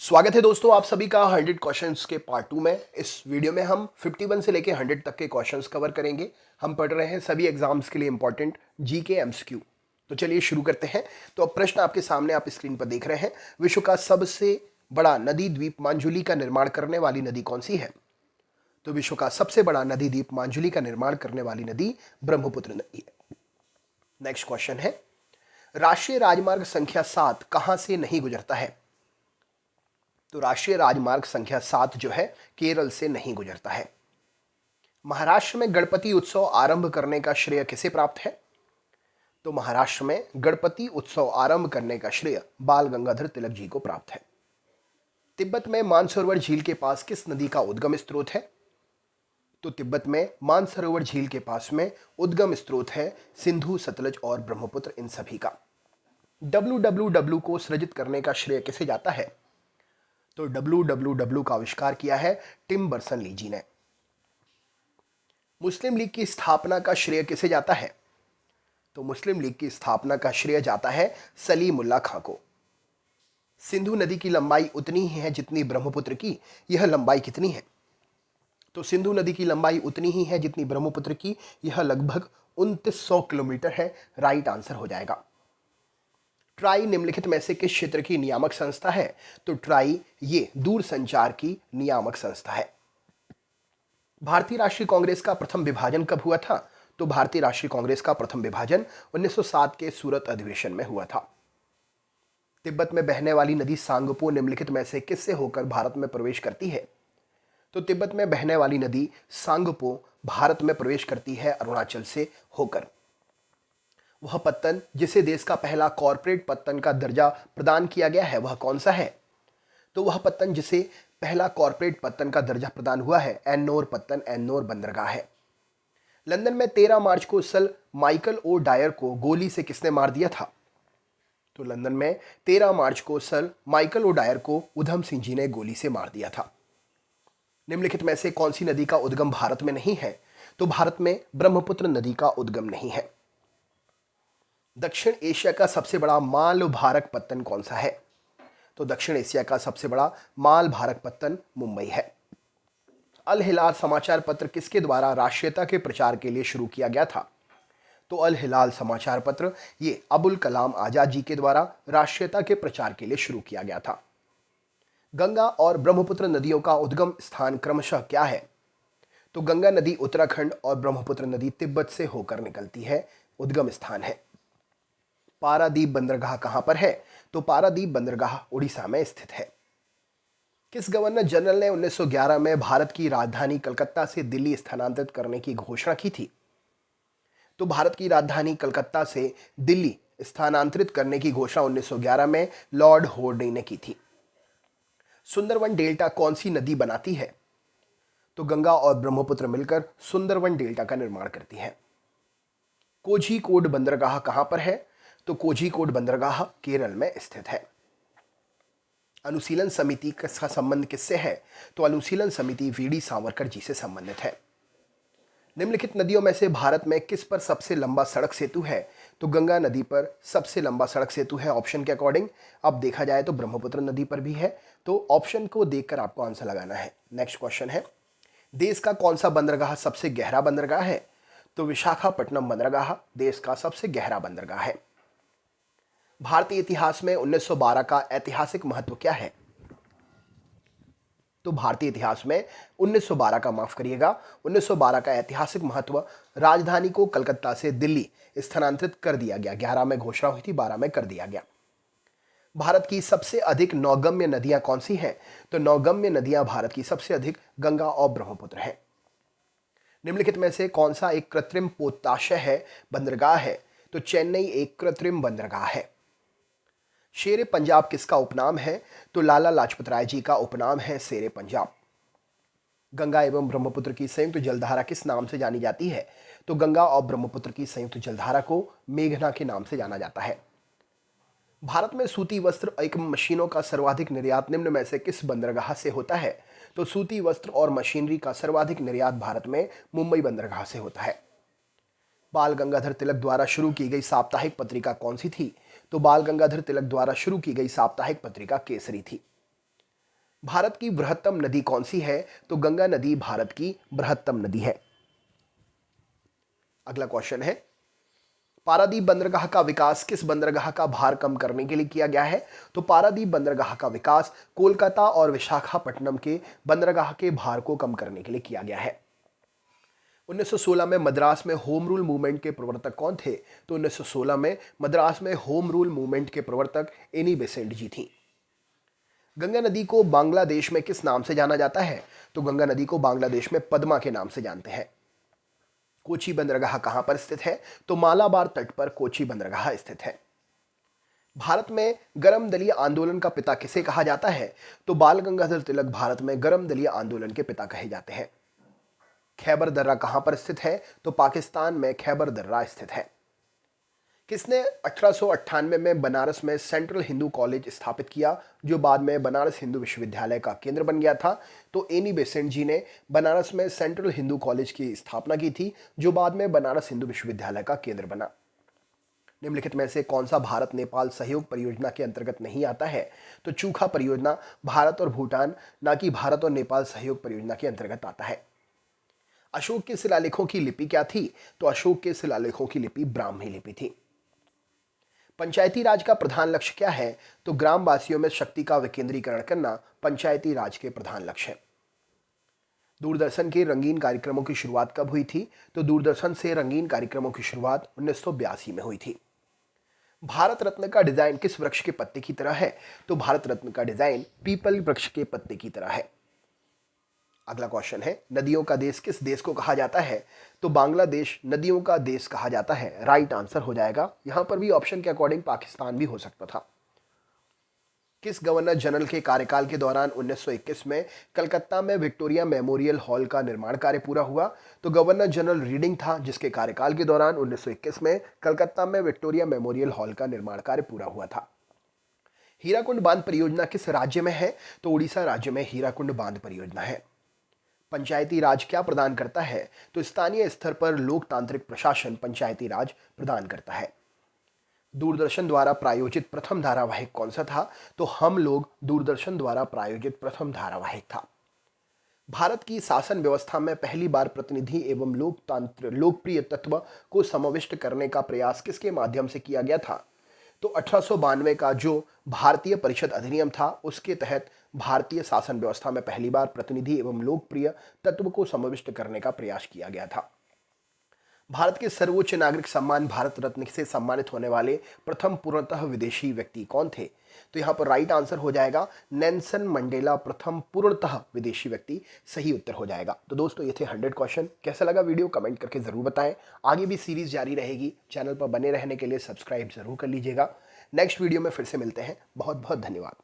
स्वागत है दोस्तों आप सभी का 100 क्वेश्चंस के पार्ट 2 में। इस वीडियो में हम 51 से लेके 100 तक के क्वेश्चंस कवर करेंगे। हम पढ़ रहे हैं सभी एग्जाम्स के लिए इंपॉर्टेंट जीके एमसीक्यू। तो चलिए शुरू करते हैं। तो अब प्रश्न आपके सामने आप स्क्रीन पर देख रहे हैं। विश्व का सबसे बड़ा नदी द्वीप मांजुली का निर्माण करने वाली नदी कौन सी है? तो विश्व का सबसे बड़ा नदी द्वीप मांजुली का निर्माण करने वाली नदी ब्रह्मपुत्र नदी है। नेक्स्ट क्वेश्चन है, राष्ट्रीय राजमार्ग संख्या 7 कहां से नहीं गुजरता है? तो राष्ट्रीय राजमार्ग संख्या 7 जो है केरल से नहीं गुजरता है। महाराष्ट्र में गणपति उत्सव आरंभ करने का श्रेय किसे प्राप्त है? तो महाराष्ट्र में गणपति उत्सव आरंभ करने का श्रेय बाल गंगाधर तिलक जी को प्राप्त है। तिब्बत में मानसरोवर झील के पास किस नदी का उद्गम स्रोत है? तो तिब्बत में मानसरोवर झील के पास में उद्गम स्रोत है सिंधु, सतलज और ब्रह्मपुत्र, इन सभी का। WWW को सृजित करने का श्रेय किसे जाता है? तो WWW का आविष्कार किया है टिम बर्सन ली जी ने। मुस्लिम लीग की स्थापना का श्रेय किसे जाता है? तो मुस्लिम लीग की स्थापना का श्रेय जाता है सलीमुल्लाह खां को। सिंधु नदी की लंबाई उतनी ही है जितनी ब्रह्मपुत्र की, यह लंबाई कितनी है? तो सिंधु नदी की लंबाई उतनी ही है जितनी ब्रह्मपुत्र की, यह लगभग 2900 किलोमीटर है। राइट आंसर हो जाएगा। ट्राई निम्नलिखित में से किस क्षेत्र की नियामक संस्था है? तो ट्राई ये दूरसंचार की नियामक संस्था है। भारतीय राष्ट्रीय कांग्रेस का प्रथम विभाजन कब हुआ था? तो भारतीय राष्ट्रीय कांग्रेस का प्रथम विभाजन 1907 के सूरत अधिवेशन में हुआ था। तिब्बत में बहने वाली नदी सांगपो निम्नलिखित में से किससे होकर भारत में प्रवेश करती है? तो तिब्बत में बहने वाली नदी सांगपो भारत में प्रवेश करती है अरुणाचल से होकर। वह पत्तन जिसे देश का पहला कॉरपोरेट पत्तन का दर्जा प्रदान किया गया है वह कौन सा है? तो वह पत्तन जिसे पहला कॉरपोरेट पत्तन का दर्जा प्रदान हुआ है एन्नोर पत्तन, एन्नोर बंदरगाह है। लंदन में 13 मार्च को सर माइकल ओ डायर को गोली से किसने मार दिया था? तो लंदन में 13 मार्च को सर माइकल ओ डायर को उधम सिंह जी ने गोली से मार दिया था। निम्नलिखित में से कौन सी नदी का उद्गम भारत में नहीं है? तो भारत में ब्रह्मपुत्र नदी का उद्गम नहीं है। दक्षिण एशिया का सबसे बड़ा माल भारक पत्तन कौन सा है? तो दक्षिण एशिया का सबसे बड़ा माल भारक पत्तन मुंबई है। अल हिलाल समाचार पत्र किसके द्वारा राष्ट्रीयता के प्रचार के लिए शुरू किया गया था? तो अल हिलाल समाचार पत्र ये अबुल कलाम आजाद जी के द्वारा राष्ट्रीयता के प्रचार के लिए शुरू किया गया था। गंगा और ब्रह्मपुत्र नदियों का उद्गम स्थान क्रमशः क्या है? तो गंगा नदी उत्तराखंड और ब्रह्मपुत्र नदी तिब्बत से होकर निकलती है, उद्गम स्थान है। पारादीप बंदरगाह कहां पर है? तो पारादीप बंदरगाह उड़ीसा में स्थित है। किस गवर्नर जनरल ने 1911 में भारत की राजधानी कलकत्ता से दिल्ली स्थानांतरित करने की घोषणा की थी? तो भारत की राजधानी कलकत्ता से दिल्ली स्थानांतरित करने की घोषणा 1911 में लॉर्ड होर्डिंग ने की थी। सुंदरवन डेल्टा कौन सी नदी बनाती है? तो गंगा और ब्रह्मपुत्र मिलकर सुंदरवन डेल्टा का निर्माण करती है। कोझीकोड बंदरगाह कहां पर है? तो कोझीकोड बंदरगाह केरल में स्थित है। अनुशीलन समिति का संबंध किससे है? तो अनुशीलन समिति वीडी सावरकर जी से संबंधित है। निम्नलिखित नदियों में से भारत में किस पर सबसे लंबा सड़क सेतु है? तो गंगा नदी पर सबसे लंबा सड़क सेतु है ऑप्शन के अकॉर्डिंग। अब देखा जाए तो ब्रह्मपुत्र नदी पर भी है, तो ऑप्शन को देखकर आपको आंसर लगाना है। नेक्स्ट क्वेश्चन है, देश का कौन सा बंदरगाह सबसे गहरा बंदरगाह है? तो विशाखापट्टनम बंदरगाह देश का सबसे गहरा बंदरगाह है। भारतीय इतिहास में 1912 का ऐतिहासिक महत्व क्या है? तो भारतीय इतिहास में 1912 का, माफ करिएगा, 1912 का ऐतिहासिक महत्व राजधानी को कलकत्ता से दिल्ली स्थानांतरित कर दिया गया। 11 में घोषणा हुई थी, 12 में कर दिया गया। भारत की सबसे अधिक नौगम्य नदियां कौन सी हैं? तो नौगम्य नदियां भारत की सबसे अधिक गंगा और ब्रह्मपुत्र हैं। निम्नलिखित में से कौन सा एक कृत्रिम पोताशय है बंदरगाह है? तो चेन्नई एक कृत्रिम बंदरगाह है। शेरे पंजाब किसका उपनाम है? तो लाला लाजपत राय जी का उपनाम है शेरे पंजाब। गंगा एवं ब्रह्मपुत्र की संयुक्त जलधारा किस नाम से जानी जाती है? तो गंगा और ब्रह्मपुत्र की संयुक्त जलधारा को मेघना के नाम से जाना जाता है। भारत में सूती वस्त्र एवं मशीनों का सर्वाधिक निर्यात निम्न में से किस बंदरगाह से होता है? तो सूती वस्त्र और मशीनरी का सर्वाधिक निर्यात भारत में मुंबई बंदरगाह से होता है। बाल गंगाधर तिलक द्वारा शुरू की गई साप्ताहिक पत्रिका कौन सी थी? तो बाल गंगाधर तिलक द्वारा शुरू की गई साप्ताहिक पत्रिका केसरी थी। भारत की बृहत्तम नदी कौन सी है? तो गंगा नदी भारत की बृहत्तम नदी है। अगला क्वेश्चन है, पारादीप बंदरगाह का विकास किस बंदरगाह का भार कम करने के लिए किया गया है? तो पारादीप बंदरगाह का विकास कोलकाता और विशाखापट्टनम के बंदरगाह के भार को कम करने के लिए किया गया है। 1916 में मद्रास में होम रूल मूवमेंट के प्रवर्तक कौन थे? तो 1916 में मद्रास में होम रूल मूवमेंट के प्रवर्तक एनी बेसेंट जी थी। गंगा नदी को बांग्लादेश में किस नाम से जाना जाता है? तो गंगा नदी को बांग्लादेश में पद्मा के नाम से जानते हैं। कोची बंदरगाह कहां पर स्थित है? तो मालाबार तट पर कोची बंदरगाह स्थित है। भारत में गरम दलीय आंदोलन का पिता किसे कहा जाता है? तो बाल गंगाधर तिलक भारत में गरम दलीय आंदोलन के पिता कहे जाते हैं। खैबर दर्रा कहां पर स्थित है? तो पाकिस्तान में खैबर दर्रा स्थित है। किसने 1898 में बनारस में सेंट्रल हिंदू कॉलेज स्थापित किया, जो बाद में बनारस हिंदू विश्वविद्यालय का केंद्र बन गया था? तो एनी बेसेंट जी ने बनारस में सेंट्रल हिंदू कॉलेज की स्थापना की थी, जो बाद में बनारस हिंदू विश्वविद्यालय का केंद्र बना। निम्नलिखित में से कौन सा भारत नेपाल सहयोग परियोजना के अंतर्गत नहीं आता है? तो चूखा परियोजना भारत और भूटान, ना कि भारत और नेपाल सहयोग परियोजना के अंतर्गत आता है। अशोक के शिलालेखों की लिपि क्या थी? तो अशोक के शिलालेखों की लिपि ब्राह्मी लिपि थी। पंचायती राज का प्रधान लक्ष्य क्या है? तो ग्रामवासियों में शक्ति का विकेंद्रीकरण करना पंचायती राज के प्रधान लक्ष्य है। दूरदर्शन के रंगीन कार्यक्रमों की शुरुआत कब हुई थी? तो दूरदर्शन से रंगीन कार्यक्रमों की शुरुआत 1982 में हुई थी। भारत रत्न का डिजाइन किस वृक्ष के पत्ते की तरह है? तो भारत रत्न का डिजाइन पीपल वृक्ष के पत्ते की तरह है। अगला क्वेश्चन है, नदियों का देश किस देश को कहा जाता है? तो बांग्लादेश नदियों का देश कहा जाता है। राइट आंसर हो जाएगा। यहां पर भी ऑप्शन के अकॉर्डिंग पाकिस्तान भी हो सकता था। किस गवर्नर जनरल के कार्यकाल के दौरान 1921 में कलकत्ता में विक्टोरिया मेमोरियल हॉल का निर्माण कार्य पूरा हुआ? तो गवर्नर जनरल रीडिंग था, जिसके कार्यकाल के दौरान 1921 में कलकत्ता में विक्टोरिया मेमोरियल हॉल का निर्माण कार्य पूरा हुआ था। हीराकुंड बांध परियोजना किस राज्य में है? तो उड़ीसा राज्य में हीराकुंड बांध परियोजना है। पंचायती राज क्या प्रदान करता है? तो स्थानीय स्तर पर लोकतांत्रिक प्रशासन पंचायती राज प्रदान करता है। दूरदर्शन द्वारा प्रायोजित प्रथम धारावाहिक कौन सा था? तो हम लोग दूरदर्शन द्वारा प्रायोजित प्रथम धारावाहिक था। भारत की शासन व्यवस्था में पहली बार प्रतिनिधि एवं लोकप्रिय तत्व को समाविष्ट करने का प्रयास किसके माध्यम से किया गया था? तो 1892 का जो भारतीय परिषद अधिनियम था, उसके तहत भारतीय शासन व्यवस्था में पहली बार प्रतिनिधि एवं लोकप्रिय तत्व को समाविष्ट करने का प्रयास किया गया था। भारत के सर्वोच्च नागरिक सम्मान भारत रत्न से सम्मानित होने वाले प्रथम पूर्णतः विदेशी व्यक्ति कौन थे? तो यहाँ पर राइट आंसर हो जाएगा नेल्सन मंडेला, प्रथम पूर्णतः विदेशी व्यक्ति सही उत्तर हो जाएगा। तो दोस्तों, ये थे 100 क्वेश्चन। कैसा लगा वीडियो कमेंट करके जरूर बताएं। आगे भी सीरीज जारी रहेगी। चैनल पर बने रहने के लिए सब्सक्राइब जरूर कर लीजिएगा। नेक्स्ट वीडियो में फिर से मिलते हैं। बहुत बहुत धन्यवाद।